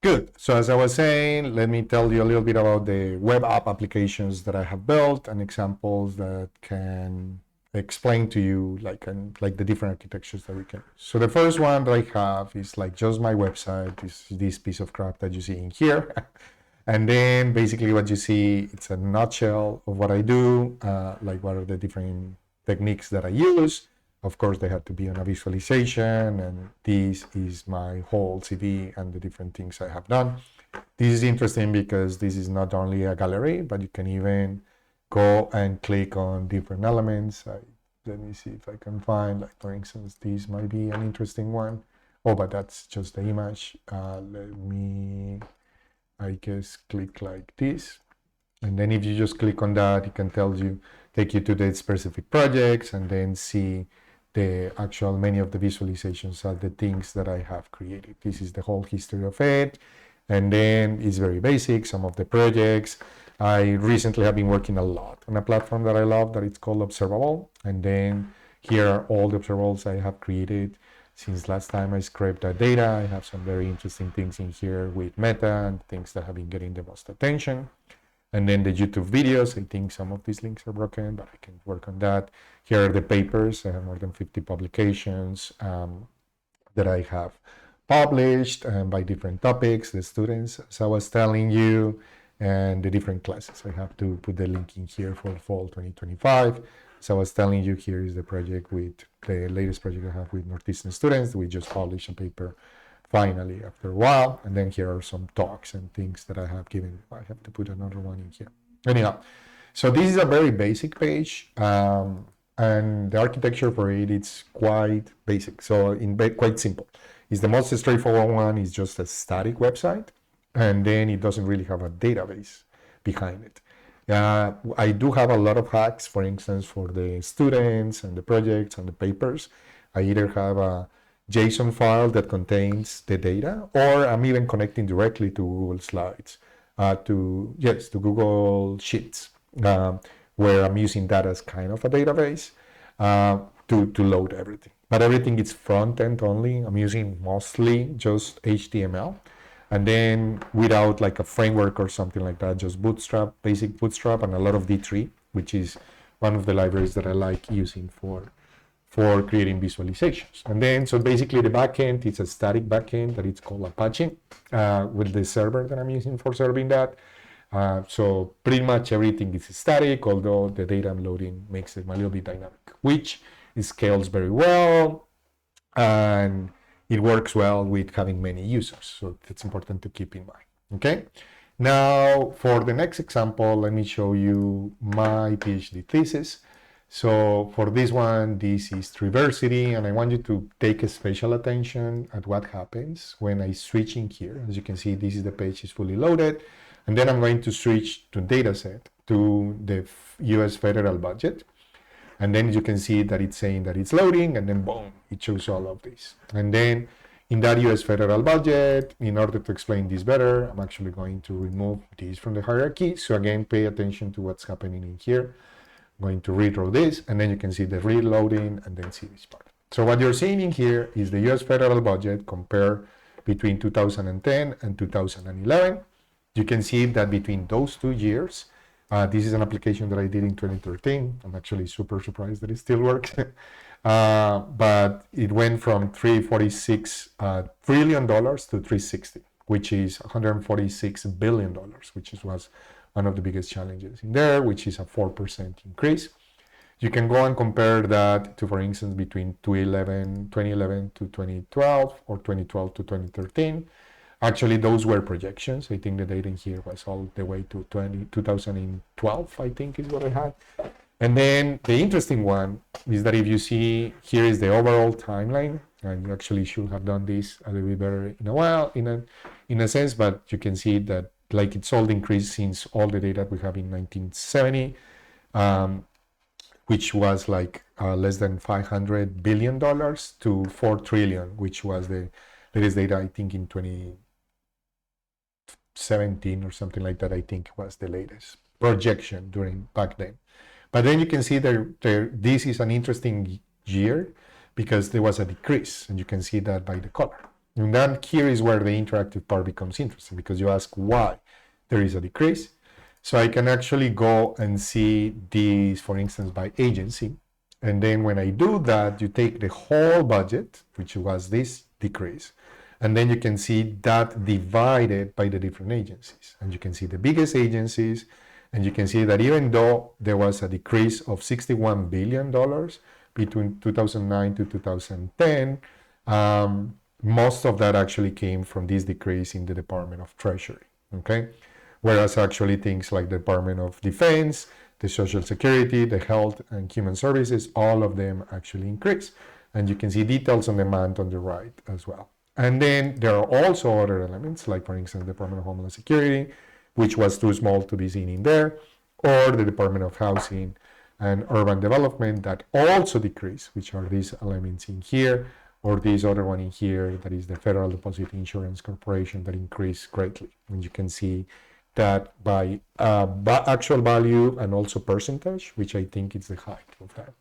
Good. So as I was saying, let me tell you a little bit about the web app applications that I have built and examples that can explain to you like the different architectures that we can use. So the first one that I have is like just my website, this piece of crap that you see in here. And then basically what you see, it's a nutshell of what I do, like what are the different techniques that I use. Of course, they have to be on a visualization, and this is my whole CV and the different things I have done. This is interesting because this is not only a gallery, but you can even go and click on different elements. Let me see if I can find, like for instance, this might be an interesting one. Oh, but that's just the image. Let me, I guess, click like this. And then if you just click on that, it can take you to the specific projects and then see the actual, many of the visualizations are the things that I have created. This is the whole history of it. And then it's very basic, some of the projects. I recently have been working a lot on a platform that I love that it's called Observable. And then here are all the observables I have created since last time I scraped that data. I have some very interesting things in here with Meta and things that have been getting the most attention. And then the YouTube videos, I think some of these links are broken, but I can work on that. Here are the papers. I have more than 50 publications that I have published by different topics, the students, as I was telling you, and the different classes. I have to put the link in here for fall 2025. So I was telling you, here is the project with the latest project I have with Northeastern students. We just published a paper finally after a while, and then here are some talks and things that I have given. I have to put another one in here. Anyhow, so this is a very basic page, and the architecture for it is quite basic. So quite simple. It's the most straightforward one. Is just a static website, and then it doesn't really have a database behind it. I do have a lot of hacks, for instance, for the students and the projects and the papers. I either have a JSON file that contains the data, or I'm even connecting directly to Google Slides, to Google Sheets, where I'm using that as kind of a database to load everything. But everything is front end only. I'm using mostly just HTML, and then without like a framework or something like that, just Bootstrap, basic Bootstrap, and a lot of D3, which is one of the libraries that I like using for creating visualizations. And then, so basically the backend is a static backend that it's called Apache with the server that I'm using for serving that. So pretty much everything is static, although the data I'm loading makes it a little bit dynamic, which scales very well, and it works well with having many users. So it's important to keep in mind, okay? Now, for the next example, let me show you my PhD thesis. So for this one, this is Triversity, and I want you to take a special attention at what happens when I switch in here. As you can see, this is the page is fully loaded, and then I'm going to switch to dataset to the US federal budget. And then you can see that it's saying that it's loading, and then boom, it shows all of this. And then in that US federal budget, in order to explain this better, I'm actually going to remove this from the hierarchy. So again, pay attention to what's happening in here. I'm going to redraw this, and then you can see the reloading and then see this part. So what you're seeing in here is the US federal budget compared between 2010 and 2011. You can see that between those 2 years, this is an application that I did in 2013. I'm actually super surprised that it still works. But it went from $346 trillion to 360, which is $146 billion, which was one of the biggest challenges in there, which is a 4% increase. You can go and compare that to, for instance, between 2011 to 2012 or 2012 to 2013. Actually, those were projections. I think the data in here was all the way to 2012, I think is what I had. And then the interesting one is that if you see, here is the overall timeline, and you actually should have done this a little bit better in a while, in a sense, but you can see that like it's all increased since all the data we have in 1970, which was like less than $500 billion to 4 trillion, which was the latest data, I think in 2017 or something like that, I think was the latest projection during back then. But then you can see this is an interesting year because there was a decrease, and you can see that by the color. And then here is where the interactive part becomes interesting, because you ask why there is a decrease. So I can actually go and see these, for instance, by agency. And then when I do that, you take the whole budget, which was this decrease, and then you can see that divided by the different agencies. And you can see the biggest agencies, and you can see that even though there was a decrease of $61 billion between 2009 to 2010, most of that actually came from this decrease in the Department of Treasury, okay? Whereas actually things like the Department of Defense, the Social Security, the Health and Human Services, all of them actually increase. And you can see details on demand on the right as well. And then there are also other elements, like for instance, the Department of Homeland Security, which was too small to be seen in there, or the Department of Housing and Urban Development that also decrease, which are these elements in here, or this other one in here, that is the Federal Deposit Insurance Corporation, that increased greatly. And you can see that by actual value and also percentage, which I think is the height of that.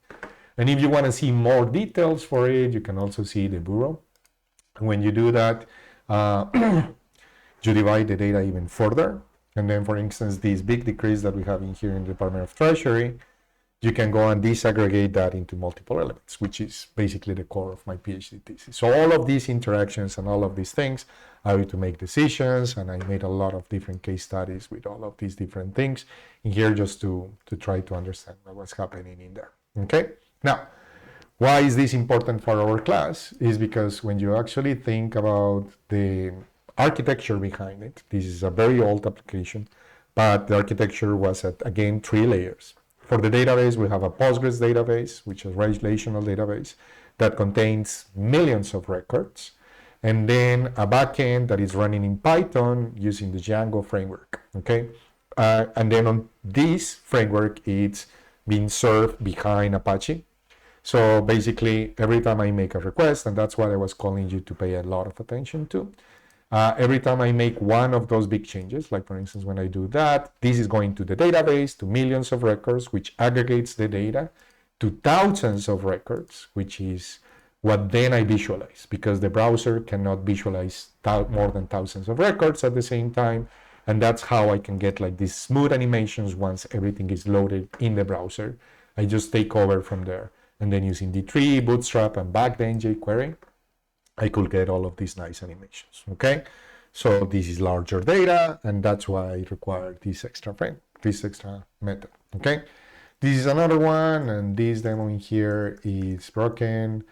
And if you want to see more details for it, you can also see the bureau. And when you do that, you divide the data even further. And then, for instance, this big decrease that we have in here in the Department of Treasury, you can go and disaggregate that into multiple elements, which is basically the core of my PhD thesis. So all of these interactions and all of these things are to make decisions, and I made a lot of different case studies with all of these different things in here just to try to understand what was happening in there. Okay? Now, why is this important for our class? Is because when you actually think about the architecture behind it, this is a very old application, but the architecture was at, again, 3 layers. For the database, we have a Postgres database, which is a relational database that contains millions of records, and then a backend that is running in Python using the Django framework, okay? And then on this framework, it's being served behind Apache. So basically, every time I make a request, and that's what I was calling you to pay a lot of attention to, every time I make one of those big changes, like for instance, when I do that, this is going to the database, to millions of records, which aggregates the data to thousands of records, which is what then I visualize, because the browser cannot visualize more than thousands of records at the same time. And that's how I can get like these smooth animations once everything is loaded in the browser. I just take over from there. And then using D3, Bootstrap, and backend jQuery, I could get all of these nice animations, okay? So this is larger data, and that's why I require this extra frame, this extra method, okay? This is another one, and this demo in here is broken.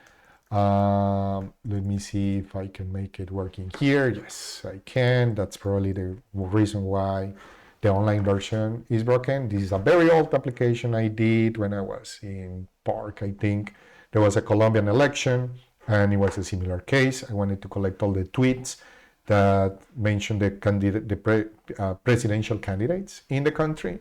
Let me see if I can make it working here. Yes, I can. That's probably the reason why the online version is broken. This is a very old application I did when I was in Park, I think. There was a Colombian election, and it was a similar case. I wanted to collect all the tweets that mentioned the presidential candidates in the country,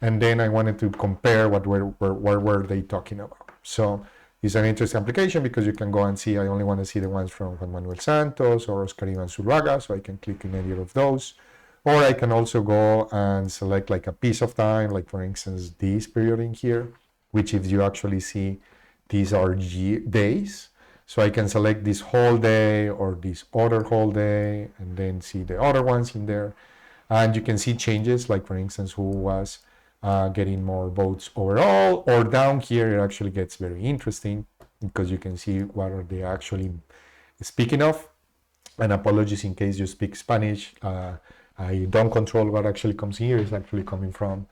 and then I wanted to compare what were they talking about. So it's an interesting application because you can go and see. I only want to see the ones from Juan Manuel Santos or Oscar Iván Zuluaga, so I can click in any of those. Or I can also go and select like a piece of time, like for instance this period in here, which if you actually see, these are days. So I can select this whole day or this other whole day, and then see the other ones in there. And you can see changes, like for instance, who was getting more votes overall. Or down here, it actually gets very interesting because you can see what are they actually speaking of. And apologies in case you speak Spanish. I don't control what actually comes here. It's actually coming from.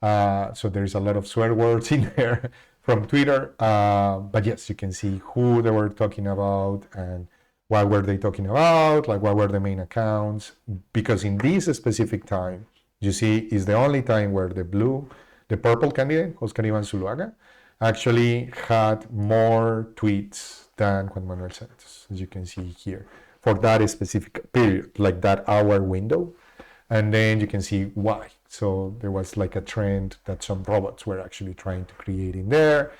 So there's a lot of swear words in there from Twitter. But yes, you can see who they were talking about and what were they talking about, like what were the main accounts. Because in this specific time, you see, is the only time where the purple candidate, Oscar Iván Zuluaga, actually had more tweets than Juan Manuel Santos, as you can see here, for that specific period, like that hour window. And then you can see why. So there was like a trend that some robots were actually trying to create in there.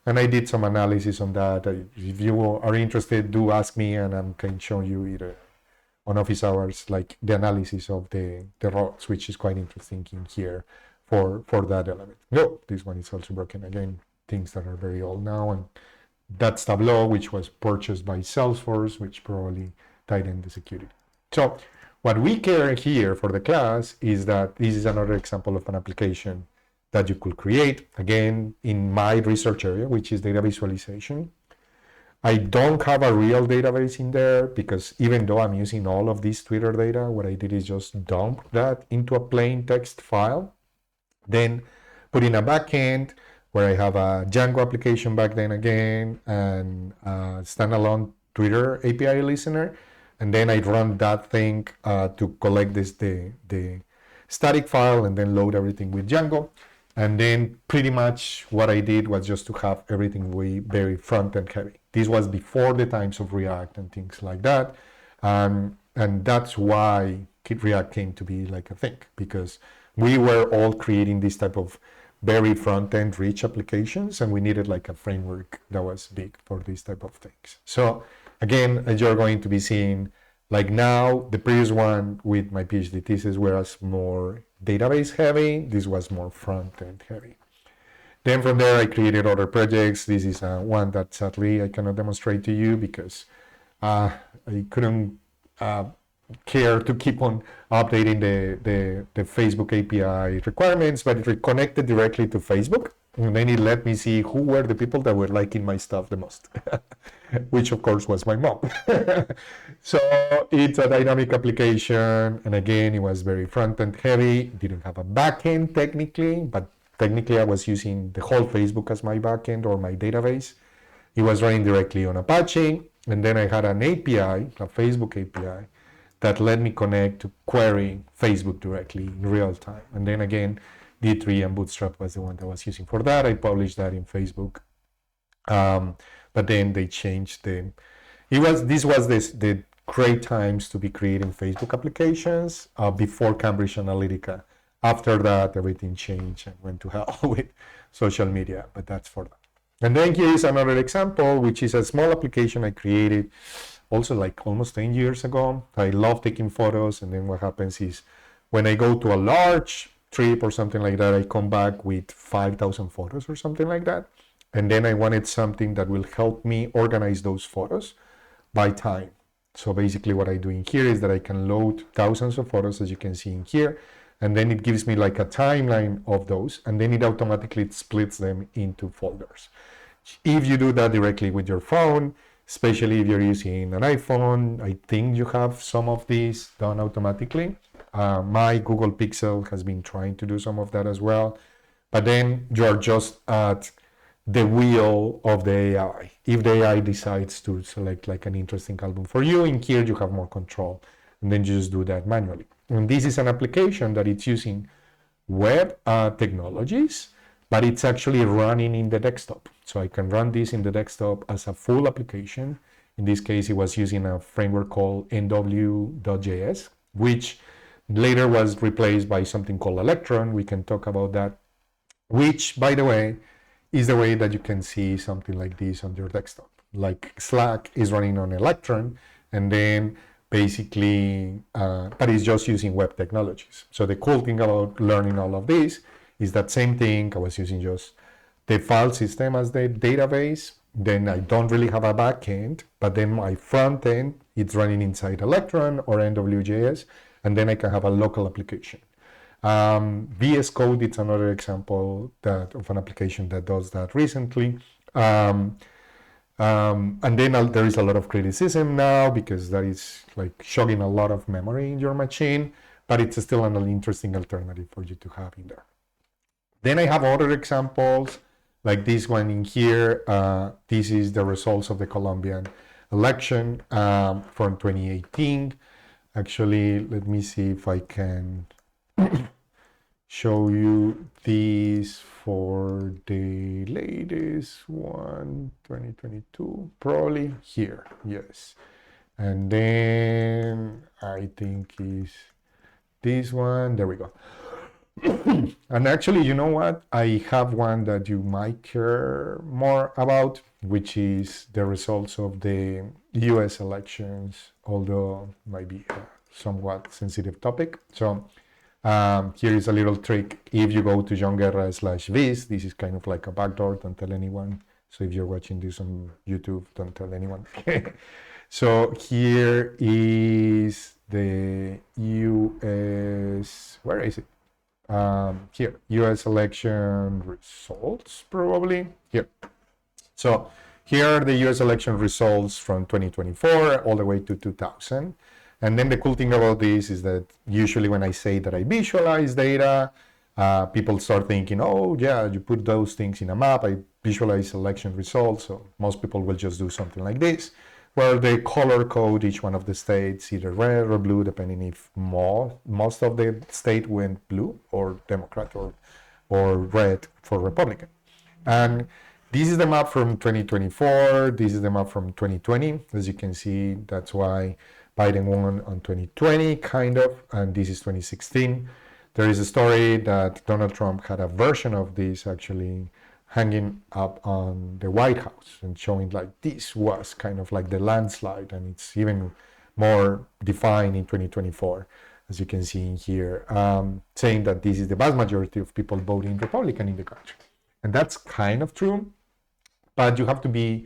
And I did some analysis on that. If you are interested, do ask me, and I can show you either on office hours, like the analysis of the robots, which is quite interesting in here for that element. No, this one is also broken. Again, things that are very old now. And that's Tableau, which was purchased by Salesforce, which probably tighten the security. So what we care here for the class is that this is another example of an application that you could create, again, in my research area, which is data visualization. I don't have a real database in there because even though I'm using all of this Twitter data, what I did is just dump that into a plain text file, then put in a backend where I have a Django application back then again and a standalone Twitter API listener. And then I run that thing to collect the static file and then load everything with Django. And then pretty much what I did was just to have everything very front-end heavy. This was before the times of React and things like that. And that's why React came to be like a thing, because we were all creating this type of very front-end rich applications, and we needed like a framework that was big for these type of things. So again, as you're going to be seeing, like now, the previous one with my PhD thesis was more database heavy. This was more front-end heavy. Then from there, I created other projects. This is one that sadly I cannot demonstrate to you because I couldn't care to keep on updating the Facebook API requirements, but it connected directly to Facebook. And then it let me see who were the people that were liking my stuff the most, which of course was my mom. So it's a dynamic application. And again, it was very front-end heavy. It didn't have a backend technically, but technically I was using the whole Facebook as my backend or my database. It was running directly on Apache. And then I had an API, a Facebook API, that let me connect to query Facebook directly in real time. And then again, D3 and Bootstrap was the one that I was using for that. I published that in Facebook. But then they changed the great times to be creating Facebook applications before Cambridge Analytica. After that, everything changed and went to hell with social media, but that's for that. And then here is another example, which is a small application I created also like almost 10 years ago. I love taking photos, and then what happens is when I go to a large trip or something like that, I come back with 5,000 photos or something like that. And then I wanted something that will help me organize those photos by time. So basically what I do in here is that I can load thousands of photos, as you can see in here, and then it gives me like a timeline of those, and then it automatically splits them into folders. If you do that directly with your phone, especially if you're using an iPhone, I think you have some of these done automatically. My Google Pixel has been trying to do some of that as well, but then you're just at the wheel of the AI. If the AI decides to select like an interesting album for you, in here you have more control, and then you just do that manually. And this is an application that it's using web technologies, but it's actually running in the desktop. So I can run this in the desktop as a full application. In this case, it was using a framework called NW.js, which later was replaced by something called Electron. We can talk about that, which, by the way, is the way that you can see something like this on your desktop. Like Slack is running on Electron, and then basically, but it's just using web technologies. So the cool thing about learning all of this is that same thing. I was using just the file system as the database. Then I don't really have a backend, but then my front end, it's running inside Electron or NW.js, and then I can have a local application. VS Code, it's another example of an application that does that recently. And then there is a lot of criticism now because that is like chugging a lot of memory in your machine, but it's still an interesting alternative for you to have in there. Then I have other examples like this one in here. This is the results of the Colombian election from 2018. Actually, let me see if I can show you these for the latest one, 2022, probably here, yes. And then I think is this one, there we go. And actually, you know what? I have one that you might care more about, which is the results of the US elections, although might be a somewhat sensitive topic. So here is a little trick. If you go to johnguerra/vis, this is kind of like a backdoor, don't tell anyone. So if you're watching this on YouTube, don't tell anyone. So here is the US, where is it? Here, US election results, probably here. So here are the US election results from 2024 all the way to 2000. And then the cool thing about this is that usually when I say that I visualize data, people start thinking, oh yeah, you put those things in a map, I visualize election results. So most people will just do something like this, where they color code each one of the states, either red or blue, depending if most of the state went blue or Democrat or red for Republican. And this is the map from 2024. This is the map from 2020. As you can see, that's why Biden won on 2020, kind of, and this is 2016. There is a story that Donald Trump had a version of this actually hanging up on the White House and showing like this was kind of like the landslide, and it's even more defined in 2024, as you can see in here, saying that this is the vast majority of people voting Republican in the country. And that's kind of true, but you have to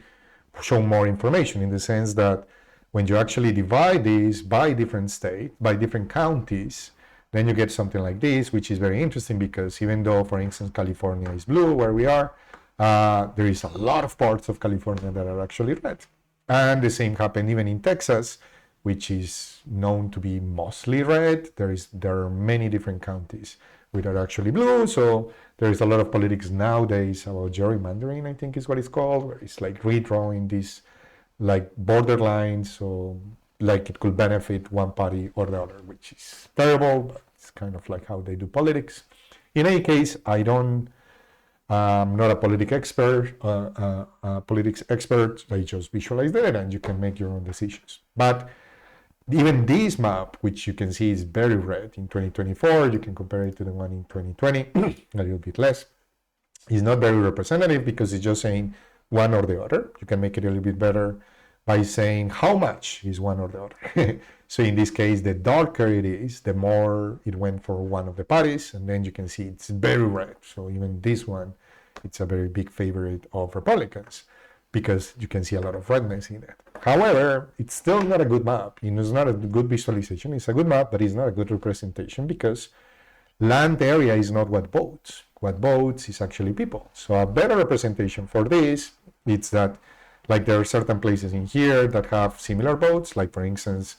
show more information in the sense that when you actually divide these by different states, by different counties, then you get something like this, which is very interesting because even though, for instance, California is blue, where we are, there is a lot of parts of California that are actually red. And the same happened even in Texas, which is known to be mostly red. There are many different counties which are actually blue. So there is a lot of politics nowadays about gerrymandering, I think is what it's called, where it's like redrawing these like borderlines, so like it could benefit one party or the other, which is terrible, but it's kind of like how they do politics. In any case, I'm not a politics expert. I just visualize data and you can make your own decisions. But even this map, which you can see is very red in 2024, you can compare it to the one in 2020, a little bit less. It's not very representative because it's just saying one or the other. You can make it a little bit better by saying how much is one or the other. So in this case, the darker it is, the more it went for one of the parties, and then you can see it's very red. So even this one, it's a very big favorite of Republicans because you can see a lot of redness in it. However, it's still not a good map. It's not a good visualization. It's a good map, but it's not a good representation because land area is not what votes. What votes is actually people. So a better representation for this is that like there are certain places in here that have similar votes. Like for instance,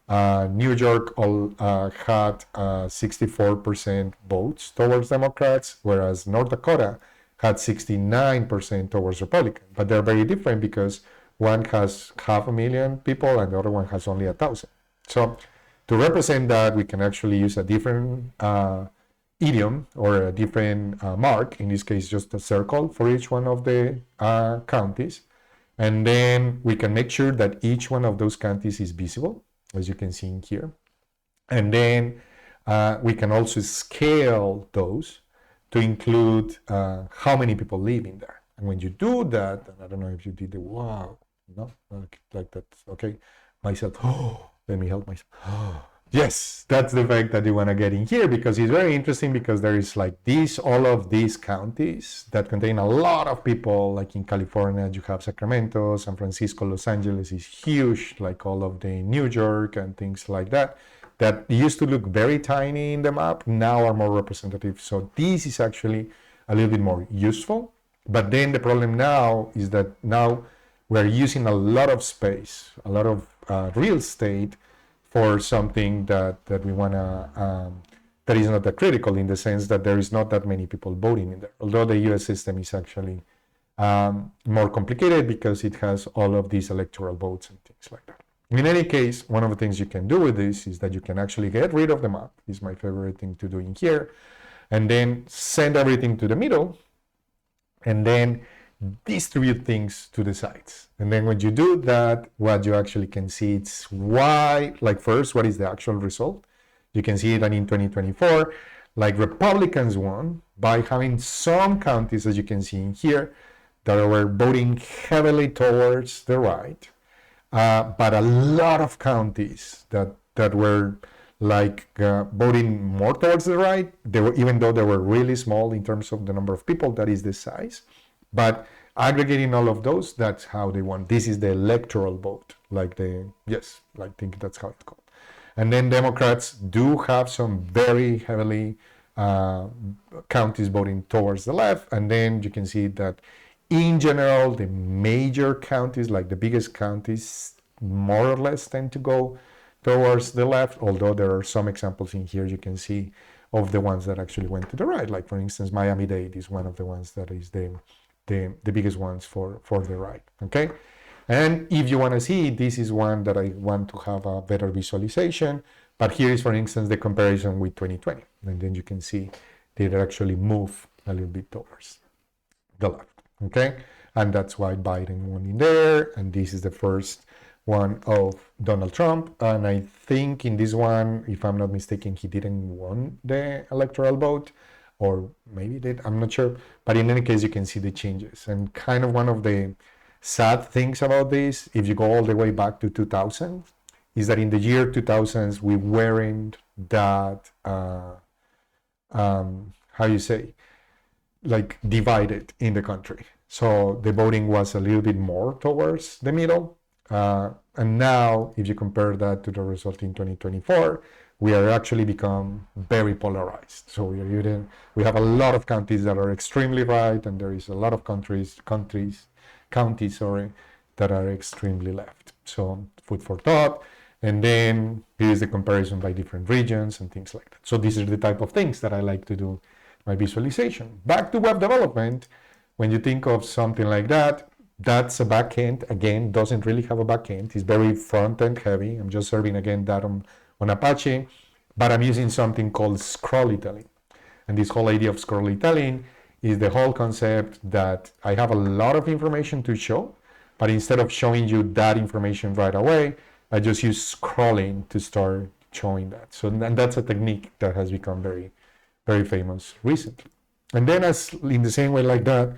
New York had 64% votes towards Democrats, whereas North Dakota had 69% towards Republican. But they're very different because one has 500,000 people and the other one has only 1,000. So to represent that, we can actually use a different idiom or a different mark, in this case just a circle for each one of the counties. And then we can make sure that each one of those counties is visible, as you can see in here. And then we can also scale those to include how many people live in there. And when you do that, and I don't know if you did the wow, no, like that, okay, myself, oh, let me help myself. Oh, yes, that's the fact that you want to get in here because it's very interesting because there is like all of these counties that contain a lot of people. Like in California, you have Sacramento, San Francisco, Los Angeles is huge, like all of the New York and things like that used to look very tiny in the map, now are more representative. So this is actually a little bit more useful. But then the problem now is that now we're using a lot of space, a lot of real estate for something that we want to, that is not that critical in the sense that there is not that many people voting in there. Although the US system is actually more complicated because it has all of these electoral votes and things like that. In any case, one of the things you can do with this is that you can actually get rid of the map. This is my favorite thing to do in here. And then send everything to the middle. And then distribute things to the sides. And then when you do that, what you actually can see it's why, like first, what is the actual result? You can see that in 2024, like Republicans won by having some counties, as you can see in here, that were voting heavily towards the right. But a lot of counties that were like voting more towards the right, even though they were really small in terms of the number of people, that is the size. But aggregating all of those, that's how they won. This is the electoral vote, yes, I think that's how it's called. And then Democrats do have some very heavily counties voting towards the left. And then you can see that in general, the major counties, like the biggest counties, more or less tend to go towards the left, although there are some examples in here you can see of the ones that actually went to the right. Like for instance, Miami-Dade is one of the ones that is the biggest ones for the right, okay? And if you want to see, this is one that I want to have a better visualization, but here is, for instance, the comparison with 2020. And then you can see they actually move a little bit towards the left, okay? And that's why Biden won in there, and this is the first one of Donald Trump. And I think in this one, if I'm not mistaken, he didn't win the electoral vote, or maybe did, I'm not sure. But in any case, you can see the changes. And kind of one of the sad things about this, if you go all the way back to 2000, is that in the year 2000s, we weren't that, how you say, like divided in the country. So the voting was a little bit more towards the middle. And now, if you compare that to the result in 2024, we are actually become very polarized. So we have a lot of counties that are extremely right, and there is a lot of counties, that are extremely left. So food for thought. And then here is the comparison by different regions and things like that. So these are the type of things that I like to do my visualization. Back to web development, when you think of something like that, that's a backend. Again, doesn't really have a backend. It's very front-end heavy. I'm just serving again that on Apache, but I'm using something called scrollytelling. And this whole idea of scrollytelling is the whole concept that I have a lot of information to show, but instead of showing you that information right away, I just use scrolling to start showing that. So and that's a technique that has become very, very famous recently. And then as in the same way like that,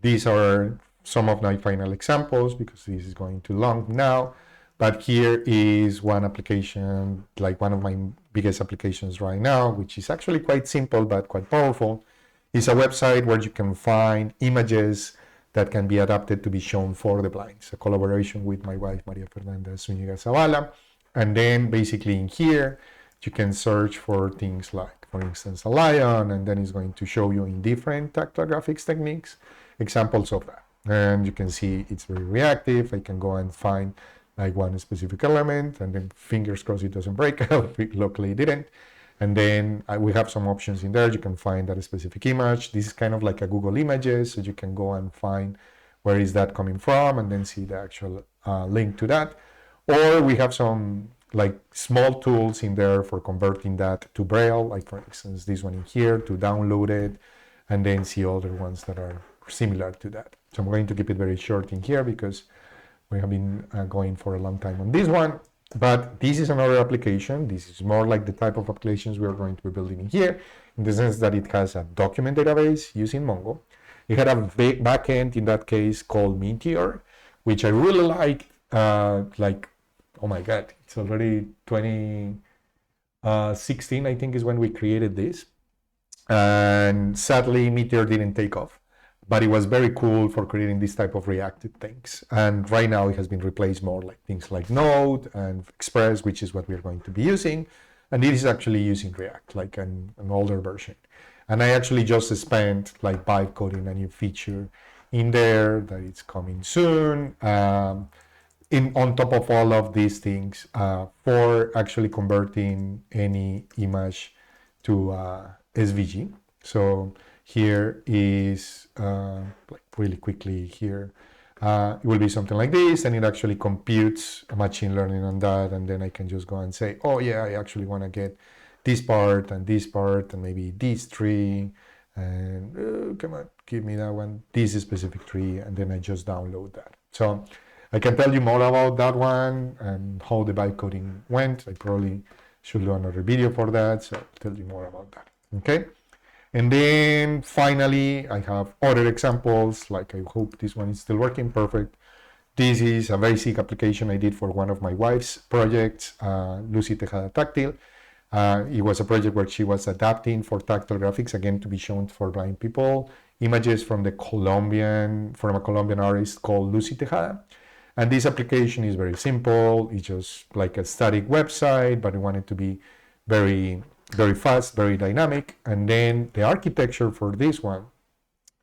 these are some of my final examples because this is going too long now. But here is one application, like one of my biggest applications right now, which is actually quite simple but quite powerful. It's a website where you can find images that can be adapted to be shown for the blind. It's a collaboration with my wife, Maria Fernanda Zúñiga Zavala. And then basically in here, you can search for things like, for instance, a lion, and then it's going to show you in different tactile graphics techniques examples of that. And you can see it's very reactive. I can go and find like one specific element, and then fingers crossed it doesn't break. Luckily it didn't. And then we have some options in there. You can find that specific image. This is kind of like a Google Images, so you can go and find where is that coming from and then see the actual link to that. Or we have some like small tools in there for converting that to Braille, like for instance, this one in here to download it and then see other ones that are similar to that. So I'm going to keep it very short in here because we have been going for a long time on this one. But this is another application. This is more like the type of applications we are going to be building in here, in the sense that it has a document database using Mongo. It had a backend in that case called Meteor, which I really like. Oh my God, it's already 2016, I think is when we created this. And sadly, Meteor didn't take off. But it was very cool for creating this type of reactive things. And right now it has been replaced more like things like Node and Express, which is what we're going to be using. And it is actually using React, like an older version. And I actually just spent like vibe coding a new feature in there that it's coming soon. On top of all of these things, for actually converting any image to SVG. So here is, like really quickly here, it will be something like this, and it actually computes machine learning on that, and then I can just go and say, oh yeah, I actually want to get this part, and maybe this tree, and come on, give me that one, this specific tree, and then I just download that. So I can tell you more about that one and how the vibe coding went. I probably should do another video for that, so I'll tell you more about that, okay? And then finally, I have other examples, like I hope this one is still working perfect. This is a basic application I did for one of my wife's projects, Lucy Tejada Tactile. It was a project where she was adapting for tactile graphics, again, to be shown for blind people, images from a Colombian artist called Lucy Tejada. And this application is very simple. It's just like a static website, but we want it to be very, very fast, very dynamic. And then the architecture for this one,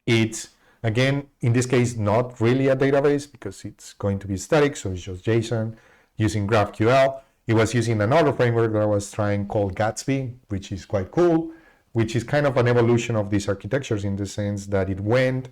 it's, again, in this case, not really a database because it's going to be static. So it's just JSON using GraphQL. It was using another framework that I was trying called Gatsby, which is quite cool, which is kind of an evolution of these architectures in the sense that it went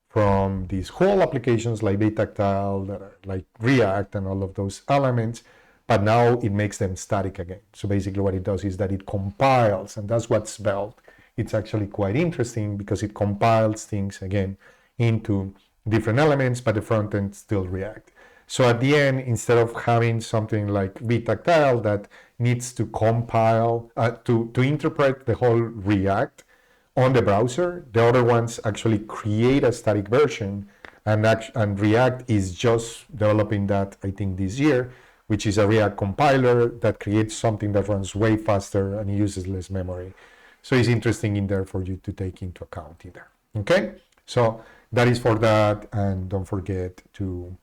from these whole applications like Tactile, that are like React and all of those elements, but now it makes them static again. So basically what it does is that it compiles, and that's what Svelte. It's actually quite interesting because it compiles things again into different elements, but the front end still React. So at the end, instead of having something like Tactile that needs to compile, to interpret the whole React on the browser, the other ones actually create a static version, and React is just developing that, I think, this year, which is a React compiler that creates something that runs way faster and uses less memory. So it's interesting in there for you to take into account in there. Okay, so that is for that, and don't forget to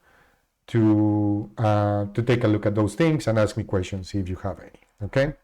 take a look at those things and ask me questions if you have any. Okay.